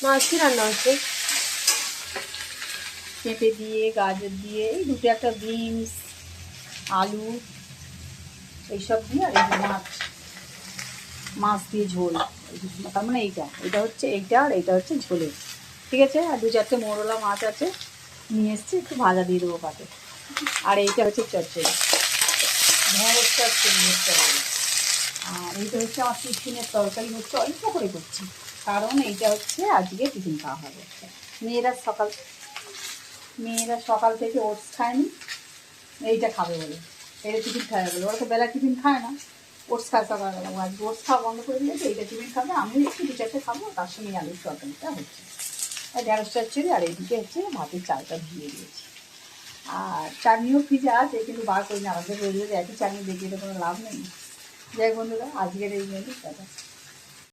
মাছ কি রান্না হচ্ছে? পেঁপে দিয়ে, গাজর দিয়ে, এই দুটো একটা বিনস, আলু এইসব দিয়ে, আর এই মাছ মাছ দিয়ে ঝোল। তার মানে এটা হচ্ছে এইটা, আর এইটা হচ্ছে ঝোলের। ঠিক আছে, আর 2-4টে মোরলা মাছ আছে, নিয়ে এসছি, একটু ভাজা দিয়ে দেবো পাতে। আর এইটা হচ্ছে চচ্চড়ি, ঢেঁড়স চচ্চড়ি। আর এইটা হচ্ছে আমার টিফিনের তরকারি, হচ্ছে অল্প করে করছি, কারণ এইটা হচ্ছে আজকে টিফিন খাওয়া হবে। মেয়েরা সকাল থেকে ওটস খায়নি, এইটা খাবে বলে, এইটা টিফিন খাবে বলে। ওরা তো বেলা টিফিন খায় না, ওটস খায় সকালবেলা। আজকে ওটস খাওয়া বন্ধ করে দিয়েছে, এইটা টিফিন খাবে, আমিও একটু 2-4টে খাবো, তার সঙ্গে আলুর তরকারিটা হচ্ছে। আর ঢেঁড়স চচ্চড়ি, আর এইদিকে হচ্ছে ভাতের চালটা ধুয়ে দিয়েছি। আর চাটনিও ফ্রিজে আছে, কিন্তু বার করি না, আমাদের রোজ রোজ একই চাটনি দেখিয়ে তো কোনো লাভ নেই। যাই বন্ধুরা, আজকের এই মেনু দাদা।